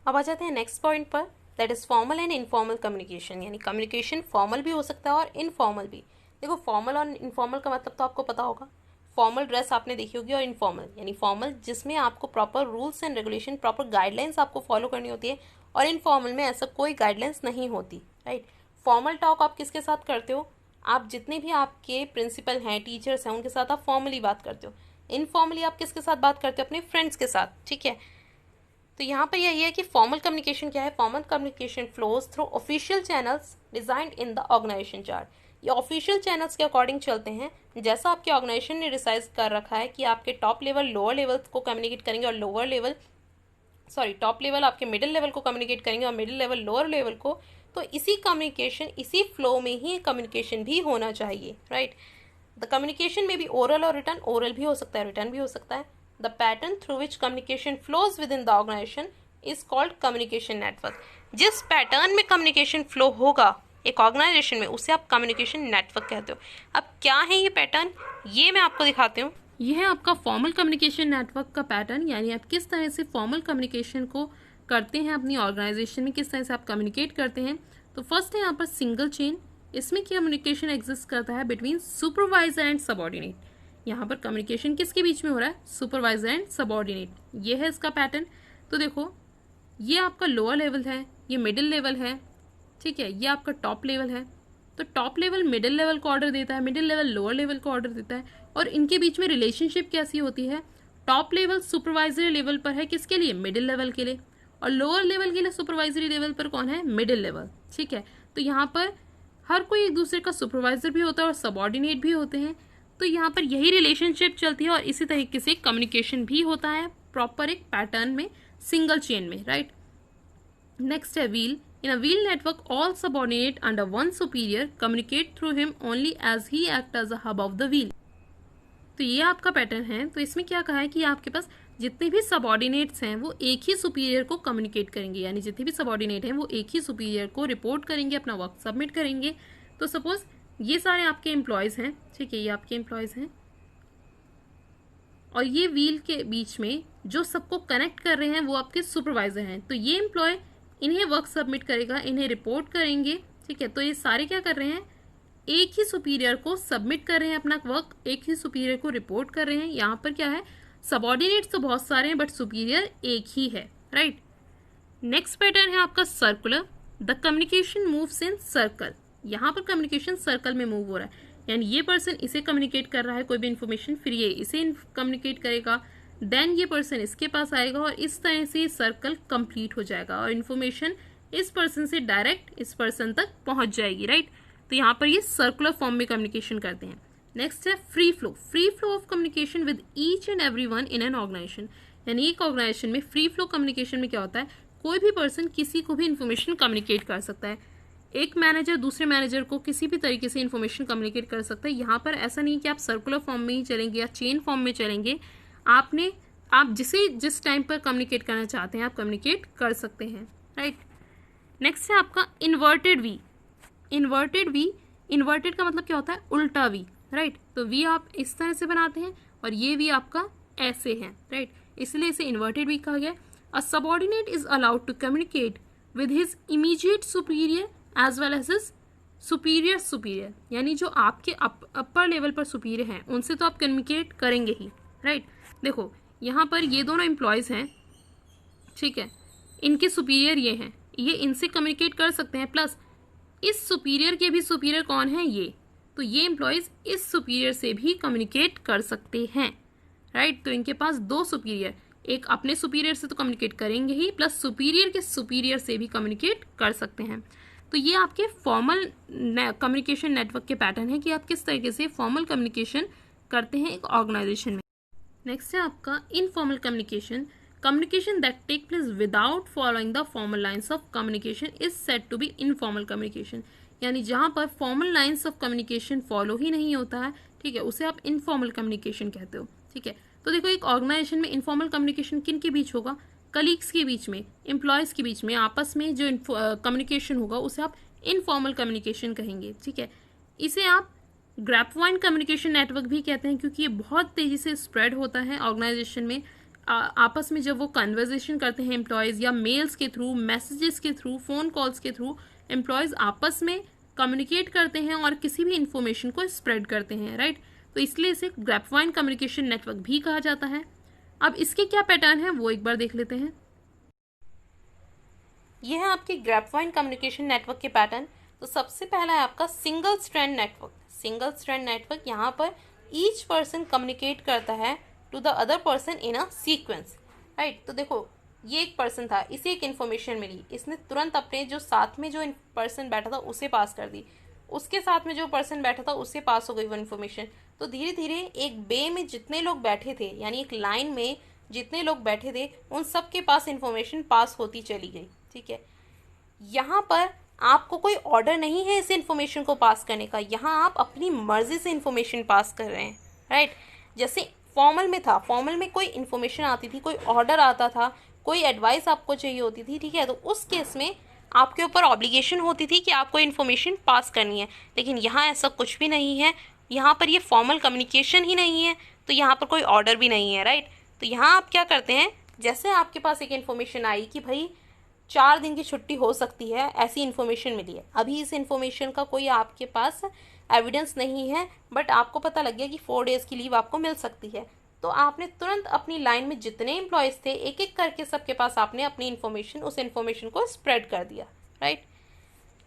अब आ जाते हैं नेक्स्ट पॉइंट पर, that is formal and informal communication. यानी कम्युनिकेशन फॉर्मल भी हो सकता है और इनफॉर्मल भी। देखो फॉर्मल और इनफॉर्मल का मतलब तो आपको पता होगा, फॉर्मल ड्रेस आपने देखी होगी, और इनफॉर्मल यानी फॉर्मल जिसमें आपको proper rules and regulation, proper guidelines आपको फॉलो करनी होती है, और इनफॉर्मल में ऐसा कोई गाइडलाइंस नहीं होती, राइट। फॉर्मल टॉक आप किसके साथ करते हो, आप जितने भी आपके प्रिंसिपल हैं, टीचर्स हैं, उनके साथ आप फॉर्मली बात करते हो। इनफॉर्मली आप किसके साथ बात करते हो, अपने फ्रेंड्स के साथ, ठीक है। तो यहाँ पर यही है कि फॉर्मल कम्युनिकेशन क्या है, formal communication flows through official channels designed in the organisation chart. ये ऑफिशियल चैनल्स के अकॉर्डिंग चलते हैं, जैसा आपके ऑर्गेनाइजेशन ने डिसाइड कर रखा है कि आपके टॉप लेवल लोअर लेवल को कम्युनिकेट करेंगे, और लोअर लेवल टॉप लेवल आपके मिडिल लेवल को कम्युनिकेट करेंगे, और मिडिल लेवल लोअर लेवल को। तो इसी कम्युनिकेशन, इसी फ्लो में ही कम्युनिकेशन भी होना चाहिए, राइट। द कम्युनिकेशन में भी ओरल और रिटर्न, ओरल भी हो सकता है, रिटर्न भी हो सकता है। The pattern through which communication flows within the organisation is called communication network. जिस पैटर्न में कम्युनिकेशन फ्लो होगा एक ऑर्गेनाइजेशन में, उसे आप कम्युनिकेशन नेटवर्क कहते हो। अब क्या है ये पैटर्न, ये मैं आपको दिखाती हूँ। यह है आपका फॉर्मल कम्युनिकेशन नेटवर्क का पैटर्न, यानी आप किस तरह से फॉर्मल कम्युनिकेशन को करते हैं अपनी ऑर्गेनाइजेशन में, किस तरह से आप कम्युनिकेट करते हैं। तो फर्स्ट है यहाँ पर सिंगल चेन। इसमें कम्युनिकेशन एग्जिस्ट करता है बिटवीन सुपरवाइजर एंड सबऑर्डिनेट। यहाँ पर कम्युनिकेशन किसके बीच में हो रहा है, सुपरवाइजर एंड सबऑर्डिनेट। ये है इसका पैटर्न। तो देखो ये आपका लोअर लेवल है, ये मिडिल लेवल है, ठीक है, ये आपका टॉप लेवल है। तो टॉप लेवल मिडिल लेवल को ऑर्डर देता है, मिडिल लेवल लोअर लेवल को ऑर्डर देता है, और इनके बीच में रिलेशनशिप कैसी होती है, टॉप लेवल सुपरवाइजरी लेवल पर है किसके लिए, मिडिल लेवल के लिए, और लोअर लेवल के लिए सुपरवाइजरी लेवल पर कौन है, मिडिल लेवल, ठीक है। तो यहाँ पर हर कोई एक दूसरे का सुपरवाइजर भी होता है और सबऑर्डिनेट भी होते हैं। तो यहाँ पर यही रिलेशनशिप चलती है, और इसी तरीके से कम्युनिकेशन भी होता है प्रॉपर एक पैटर्न में, सिंगल चेन में, राइट। नेक्स्ट है wheel. In a wheel network, all subordinate under one superior communicate through him only as he acts as a hub of the wheel. तो ये आपका पैटर्न है। तो इसमें क्या कहा है कि आपके पास जितने भी सबऑर्डिनेट्स हैं वो एक ही सुपीरियर को कम्युनिकेट करेंगे, यानी जितने भी सबऑर्डिनेट हैं वो एक ही सुपीरियर को रिपोर्ट करेंगे, अपना वर्क सबमिट करेंगे। तो सपोज ये सारे आपके एम्प्लॉयज़ हैं, ठीक है, ये आपके एम्प्लॉयज़ हैं, और ये व्हील के बीच में जो सबको कनेक्ट कर रहे हैं वो आपके सुपरवाइजर हैं। तो ये एम्प्लॉय इन्हें वर्क सबमिट करेगा, इन्हें रिपोर्ट करेंगे, ठीक है। तो ये सारे क्या कर रहे हैं, एक ही सुपीरियर को सबमिट कर रहे हैं अपना वर्क, एक ही सुपीरियर को रिपोर्ट कर रहे हैं। यहाँ पर क्या है, सबऑर्डिनेट्स तो बहुत सारे हैं बट सुपीरियर एक ही है, राइट। नेक्स्ट पैटर्न है आपका circular. The communication moves in circle. यहाँ पर कम्युनिकेशन सर्कल में मूव हो रहा है, यानी ये पर्सन इसे कम्युनिकेट कर रहा है कोई भी इन्फॉर्मेशन, फिर ये इसे कम्युनिकेट करेगा, देन ये पर्सन इसके पास आएगा, और इस तरह से सर्कल कंप्लीट हो जाएगा, और इन्फॉर्मेशन इस पर्सन से डायरेक्ट इस पर्सन तक पहुंच जाएगी, राइट। तो यहाँ पर ये सर्कुलर फॉर्म में कम्युनिकेशन करते हैं। नेक्स्ट है free flow. Free flow of communication with each and everyone in an organisation. यानी एक ऑर्गेनाइजेशन में फ्री फ्लो कम्युनिकेशन में क्या होता है, कोई भी पर्सन किसी को भी इन्फॉर्मेशन कम्युनिकेट कर सकता है। एक मैनेजर दूसरे मैनेजर को किसी भी तरीके से इन्फॉर्मेशन कम्युनिकेट कर सकता है। यहाँ पर ऐसा नहीं कि आप सर्कुलर फॉर्म में ही चलेंगे या चेन फॉर्म में चलेंगे, आप जिसे जिस टाइम पर कम्युनिकेट करना चाहते हैं आप कम्युनिकेट कर सकते हैं, राइट। नेक्स्ट है आपका इन्वर्टेड वी। इन्वर्टेड का मतलब क्या होता है, उल्टा वी, राइट। तो वी आप इस तरह से बनाते हैं और ये वी आपका ऐसे है, राइट, इसलिए इसे इन्वर्टेड वी कहा गया। A subordinate is allowed to communicate with his immediate superior as well as his superior, यानी जो आपके अपर लेवल पर सुपीरियर हैं उनसे तो आप कम्युनिकेट करेंगे ही, राइट। देखो यहाँ पर ये दोनों एम्प्लॉयज़ हैं, ठीक है, इनके सुपीरियर ये हैं, ये इनसे कम्युनिकेट कर सकते हैं, प्लस इस सुपीरियर के भी सुपीरियर कौन है, ये, तो ये एम्प्लॉयज़ इस सुपीरियर से भी कम्युनिकेट कर सकते हैं, राइट। तो इनके पास दो सुपीरियर, एक अपने सुपीरियर से तो कम्युनिकेट करेंगे ही, प्लस सुपीरियर के सुपीरियर से भी कम्युनिकेट कर सकते हैं। तो ये आपके फॉर्मल कम्युनिकेशन नेटवर्क के पैटर्न है कि आप किस तरीके से फॉर्मल कम्युनिकेशन करते हैं एक ऑर्गेनाइजेशन में। नेक्स्ट है आपका informal communication. Communication that take place without following the formal lines of communication is said to be informal communication. यानी जहाँ पर formal lines of communication follow ही नहीं होता है, ठीक है, उसे आप इनफॉर्मल कम्युनिकेशन कहते हो, ठीक है। तो देखो एक ऑर्गेनाइजेशन में इनफॉर्मल कम्युनिकेशन किन के बीच होगा, कलीग्स के बीच में, एम्प्लॉयज़ के बीच में, आपस में जो कम्युनिकेशन होगा उसे आप इनफॉर्मल कम्युनिकेशन कहेंगे, ठीक है। इसे आप ग्रैपवाइन कम्युनिकेशन नेटवर्क भी कहते हैं, क्योंकि ये बहुत तेज़ी से स्प्रेड होता है ऑर्गेनाइजेशन में। आपस में जब वो कन्वर्जेशन करते हैं एम्प्लॉयज़, या मेल्स के थ्रू, मैसेजेस के थ्रू, फ़ोन कॉल्स के थ्रू एम्प्लॉयज़ आपस में कम्युनिकेट करते हैं और किसी भी इंफॉर्मेशन को स्प्रेड करते हैं, राइट। तो इसलिए इसे ग्रैपवाइन कम्युनिकेशन नेटवर्क भी कहा जाता है। अब इसके क्या पैटर्न है वो एक बार देख लेते हैं। ये है आपके ग्रैपवाइन कम्युनिकेशन नेटवर्क के पैटर्न। तो सबसे पहला है आपका single strand network. Single strand network, यहाँ पर ईच पर्सन कम्युनिकेट करता है to the other person in a sequence, right. तो देखो ये एक पर्सन था, इसे एक इन्फॉर्मेशन मिली, इसने तुरंत अपने जो साथ में जो पर्सन बैठा था उसे पास कर दी, उसके साथ में जो पर्सन बैठा था उससे पास हो गई वो इन्फॉर्मेशन। तो धीरे धीरे एक बे में जितने लोग बैठे थे, यानी एक लाइन में जितने लोग बैठे थे, उन सब के पास इन्फॉर्मेशन पास होती चली गई, ठीक है। यहाँ पर आपको कोई ऑर्डर नहीं है इस इन्फॉर्मेशन को पास करने का, यहाँ आप अपनी मर्जी से इन्फॉर्मेशन पास कर रहे हैं, राइट। जैसे फॉर्मल में था, फॉर्मल में कोई इन्फॉर्मेशन आती थी, कोई ऑर्डर आता था, कोई एडवाइस आपको चाहिए होती थी, ठीक है, तो उस केस में आपके ऊपर ऑब्लिगेशन होती थी कि आपको इन्फॉर्मेशन पास करनी है। लेकिन यहाँ ऐसा कुछ भी नहीं है, यहाँ पर ये फॉर्मल कम्युनिकेशन ही नहीं है, तो यहाँ पर कोई ऑर्डर भी नहीं है, राइट। तो यहाँ आप क्या करते हैं, जैसे आपके पास एक इन्फॉर्मेशन आई कि भाई 4 दिन की छुट्टी हो सकती है, ऐसी इन्फॉर्मेशन मिली है। अभी इस इन्फॉर्मेशन का कोई आपके पास एविडेंस नहीं है, बट आपको पता लग गया कि 4 डेज़ की लीव आपको मिल सकती है। तो आपने तुरंत अपनी लाइन में जितने एम्प्लॉयज़ थे, एक एक करके सबके पास आपने अपनी इन्फॉर्मेशन, उस इन्फॉर्मेशन को स्प्रेड कर दिया, राइट।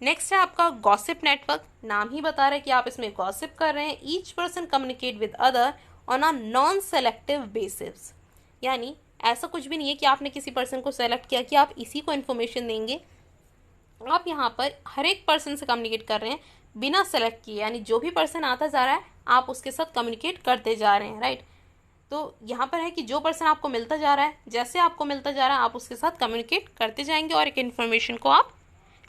नेक्स्ट है आपका गॉसिप नेटवर्क। नाम ही बता रहा है कि आप इसमें गॉसिप कर रहे हैं। Each person communicate with other on a non selective basis, यानी ऐसा कुछ भी नहीं है कि आपने किसी पर्सन को सेलेक्ट किया कि आप इसी को इन्फॉर्मेशन देंगे। आप यहाँ पर हर एक पर्सन से कम्युनिकेट कर रहे हैं बिना सेलेक्ट किए, यानी जो भी पर्सन आता जा रहा है आप उसके साथ कम्युनिकेट करते जा रहे हैं, राइट। तो यहाँ पर है कि जो पर्सन आपको मिलता जा रहा है, जैसे आपको मिलता जा रहा है आप उसके साथ कम्युनिकेट करते जाएंगे और एक इन्फॉर्मेशन को आप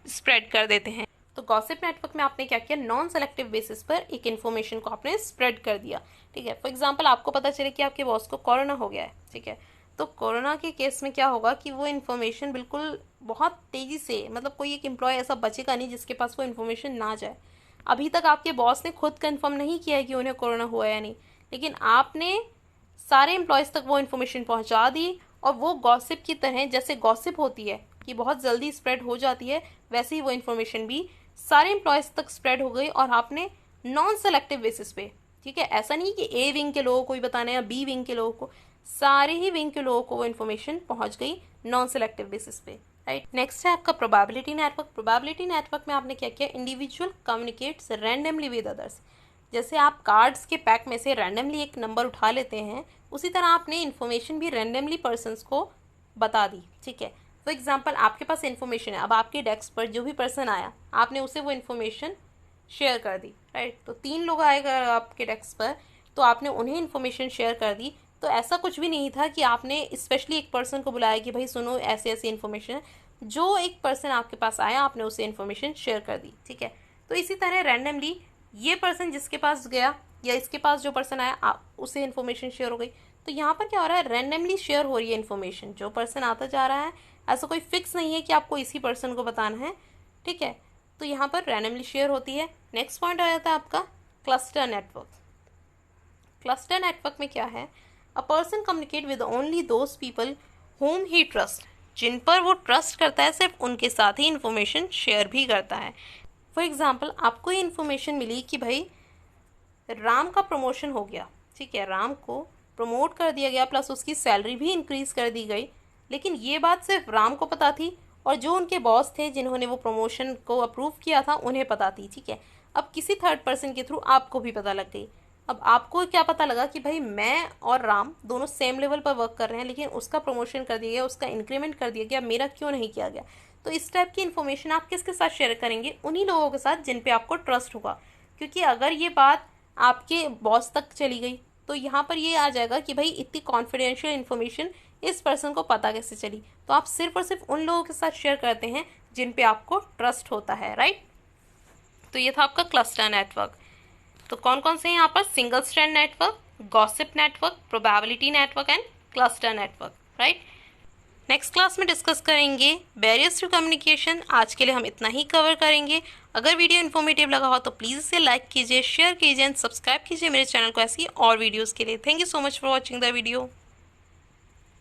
स्प्रेड कर देते हैं। तो गॉसिप नेटवर्क में आपने क्या किया, नॉन सेलेक्टिव बेसिस पर एक इन्फॉर्मेशन को आपने स्प्रेड कर दिया, ठीक है। फॉर एग्जांपल आपको पता चले कि आपके बॉस को कोरोना हो गया है, ठीक है, तो कोरोना के केस में क्या होगा कि वो इन्फॉर्मेशन बिल्कुल बहुत तेज़ी से, मतलब कोई एक एम्प्लॉय ऐसा बचेगा नहीं जिसके पास वो इन्फॉर्मेशन ना जाए। अभी तक आपके बॉस ने खुद कंफर्म नहीं किया है कि उन्हें कोरोना हुआ या नहीं, लेकिन आपने सारे एम्प्लॉयज़ तक वो इन्फॉर्मेशन पहुंचा दी, और वो गॉसिप की तरह, जैसे गॉसिप होती है कि बहुत जल्दी स्प्रेड हो जाती है, वैसे ही वो इन्फॉर्मेशन भी सारे एम्प्लॉयज़ तक स्प्रेड हो गई, और आपने नॉन सेलेक्टिव बेसिस पे, ठीक है, ऐसा नहीं कि ए विंग के लोगों को ही बताना है या बी विंग के लोगों को, सारे ही विंग के लोगों को वो इन्फॉर्मेशन पहुंच गई नॉन सेलेक्टिव बेसिस पे, राइट। नेक्स्ट है आपका प्रोबेबिलिटी नेटवर्क। प्रोबेबिलिटी नेटवर्क में आपने क्या किया, individual communicates randomly with others. जैसे आप कार्ड्स के पैक में से रैंडमली एक नंबर उठा लेते हैं, उसी तरह आपने इन्फॉर्मेशन भी रैंडमली पर्सन्स को बता दी, ठीक है। फॉर एग्जांपल आपके पास इन्फॉर्मेशन है, अब आपके डेस्क पर जो भी पर्सन आया आपने उसे वो इन्फॉर्मेशन शेयर कर दी, राइट। तो 3 लोग आएगा आपके डेस्क पर, तो आपने उन्हें इन्फॉर्मेशन शेयर कर दी। तो ऐसा कुछ भी नहीं था कि आपने स्पेशली एक पर्सन को बुलाया कि भाई सुनो ऐसे ऐसी इन्फॉर्मेशन है, जो एक पर्सन आपके पास आया आपने उसे इन्फॉर्मेशन शेयर कर दी, ठीक है। तो इसी तरह रैंडमली ये पर्सन जिसके पास गया या इसके पास जो पर्सन आया उसे इन्फॉर्मेशन शेयर हो गई। तो यहाँ पर क्या हो रहा है, रैंडमली शेयर हो रही है इन्फॉर्मेशन, जो पर्सन आता जा रहा है, ऐसा कोई फिक्स नहीं है कि आपको इसी पर्सन को बताना है, ठीक है। तो यहाँ पर रैंडमली शेयर होती है। नेक्स्ट पॉइंट आ जाता है आपका क्लस्टर नेटवर्क। क्लस्टर नेटवर्क में क्या है, a person communicate with only those people whom he trust. जिन पर वो ट्रस्ट करता है सिर्फ उनके साथ ही इन्फॉर्मेशन शेयर भी करता है। फॉर एग्जाम्पल आपको ये इन्फॉर्मेशन मिली कि भाई राम का प्रमोशन हो गया, ठीक है, राम को प्रमोट कर दिया गया, प्लस उसकी सैलरी भी इंक्रीज़ कर दी गई, लेकिन ये बात सिर्फ राम को पता थी और जो उनके बॉस थे जिन्होंने वो प्रमोशन को अप्रूव किया था उन्हें पता थी, ठीक है। अब किसी थर्ड पर्सन के थ्रू आपको भी पता लग गई। अब आपको क्या पता लगा कि भाई मैं और राम दोनों सेम लेवल पर वर्क कर रहे हैं, लेकिन उसका प्रमोशन कर दिया गया, उसका इंक्रीमेंट कर दिया गया, मेरा क्यों नहीं किया गया। तो इस टाइप की इन्फॉर्मेशन आप किसके साथ शेयर करेंगे, उन्हीं लोगों के साथ जिन पे आपको ट्रस्ट होगा। क्योंकि अगर ये बात आपके बॉस तक चली गई तो यहाँ पर ये आ जाएगा कि भाई इतनी कॉन्फिडेंशियल इन्फॉर्मेशन इस पर्सन को पता कैसे चली। तो आप सिर्फ और सिर्फ उन लोगों के साथ शेयर करते हैं जिन पे आपको ट्रस्ट होता है, राइट। तो ये था आपका क्लस्टर नेटवर्क। तो कौन कौन से हैं यहाँ पर, single strand network, gossip network, probability network and cluster network, right. Next class में डिस्कस करेंगे बैरियर्स टू कम्युनिकेशन। आज के लिए हम इतना ही कवर करेंगे। अगर वीडियो इन्फॉर्मेटिव लगा हो तो प्लीज़ इसे लाइक कीजिए, शेयर कीजिए एंड सब्सक्राइब कीजिए मेरे चैनल को ऐसी और वीडियोज़ के लिए। Thank you so much for watching the video.